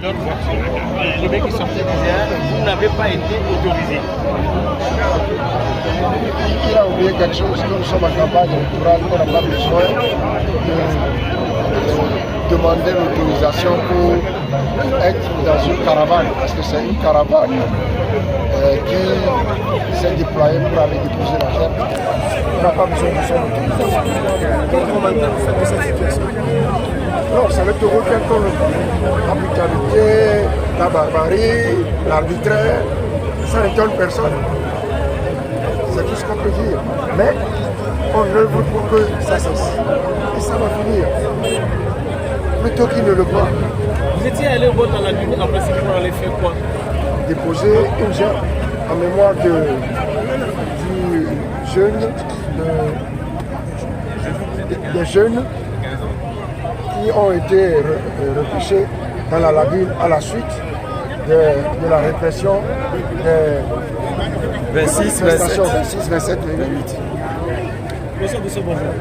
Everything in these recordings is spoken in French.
Leur voiture, le premier qui sortait disait vous n'avez pas été autorisé. Il a oublié quelque chose, nous sommes en campagne électorale, on n'a pas besoin de demander l'autorisation pour être dans une caravane, parce que c'est une caravane qui s'est déployée pour aller déposer la gerbe. On n'a pas besoin de son autorisation. Quel commentaire vous faites de cette situation? Non, ça ne te regarde comme la brutalité, la barbarie, l'arbitraire, ça n'étonne personne. C'est tout ce qu'on peut dire. Mais on œuvre pour que ça cesse. Et ça va finir. Plutôt qu'il ne le voit. Vous étiez allé au vote dans la nuit, en principe pour aller faire quoi? Déposer une gerbe en mémoire du jeune, des jeunes qui ont été repêchés dans la lagune à la suite de la répression des 26, 27 et 28. Monsieur de ce bonjour,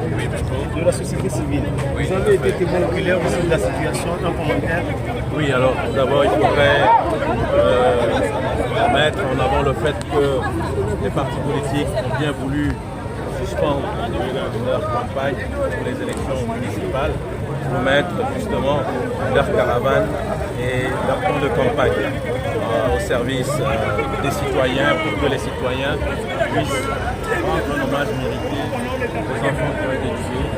de la société civile, vous avez été témoin oculaire aussi de la situation, un commentaire? Oui, alors d'abord il faudrait mettre en avant le fait que les partis politiques ont bien voulu suspendre leur campagne pour les élections municipales pour mettre justement leur caravane et leur plan de campagne au service des citoyens pour que les citoyens puissent rendre un hommage mérité aux enfants qui ont été tués,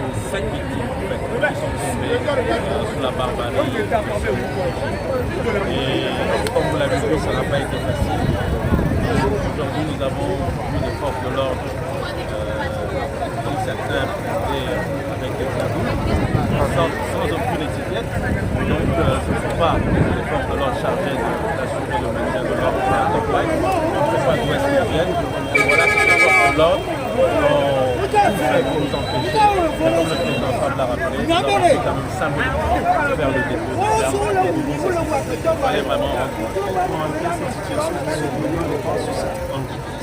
aux 7 victimes en fait, qui sont tombées sous la barbarie. Et comme vous l'avez vu, ça n'a pas été facile. Aujourd'hui, nous avons vu des forces de l'ordre, dont certains étaient avec des cadous, sans aucune étiquette. Donc, ce ne sont pas les forces de l'ordre chargées d'assurer le maintien de l'ordre qui accompagnent. On ne sait pas d'où est-ce qu'elles viennent. Et voilà que ces forces de l'ordre ont tout fait pour nous empêcher. Mais comme le président Fab l'a rappelé, nous avons fait quand même symboliquement faire le dépôt de gerbe. Il fallait vraiment commenter cette situation qui se déroule.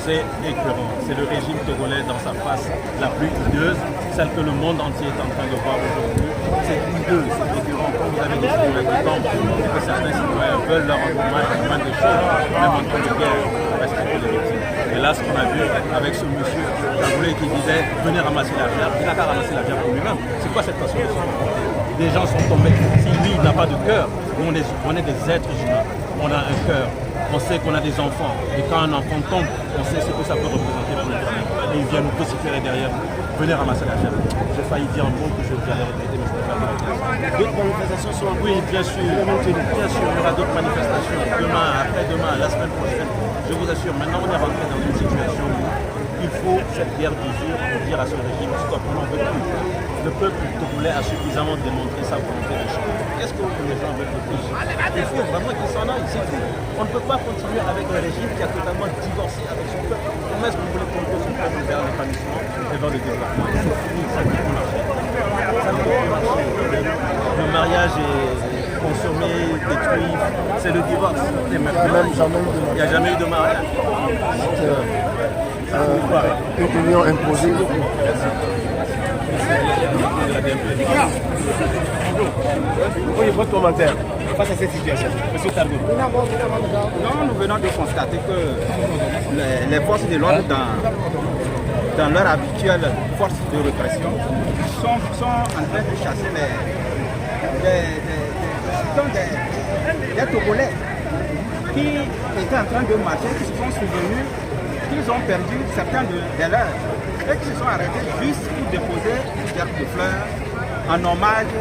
C'est écœurant. C'est le régime togolais dans sa face la plus hideuse, celle que le monde entier est en train de voir aujourd'hui. C'est hideux, c'est écœurant. Comme vous avez dit sur le temps, c'est que certains citoyens veulent leur rendre hommage à pas de choses, même en temps de guerre, respecter les victimes. Et là, ce qu'on a vu avec ce monsieur Congolais qui disait venez ramasser la gerbe, il n'a qu'à ramasser la gerbe pour lui-même. C'est quoi cette façon de se comporter? Des gens sont tombés. Si lui, il n'a pas de cœur, nous, on est des êtres humains. On a un cœur. On sait qu'on a des enfants. Et quand un enfant tombe, on sait ce que ça peut représenter pour les familles. Et il vient nous vociférer derrière. Venez ramasser la gerbe. J'ai failli dire un mot que je vais regretter, mais je ne peux pas m'arrêter. D'autres manifestations sont en cours? Oui, bien sûr. Bien sûr, il y aura d'autres manifestations. Demain, après-demain, la semaine prochaine. Je vous assure, maintenant on est rentré dans une situation où il faut cette guerre d'usure pour dire à ce régime stop, on n'en veut plus. Le peuple togolais a suffisamment démontré sa volonté de changer. Qu'est-ce que les gens veulent le plus? Il faut vraiment qu'ils s'en aillent, c'est tout. On ne peut pas continuer avec un régime qui a totalement divorcé avec son peuple. Comment est-ce qu'on voulait conduire son peuple vers l'épanouissement et vers le développement? C'est fini, ça ne peut plus marcher. Ça ne peut plus marcher. Le mariage est consommé, détruit, c'est le divorce. Et maintenant, il n'y a jamais eu de mariage. Une union imposée. Oui, votre commentaire face à cette situation, M. Targo. Non, nous venons de constater que les forces de l'ordre, dans leur habituelle force de répression, sont en train de chasser des Togolais qui étaient en train de marcher, qui se sont souvenus qu'ils ont perdu certains de leurs et qui se sont arrêtés juste pour déposer une gerbe de fleurs en hommage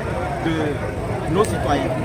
de nos citoyens.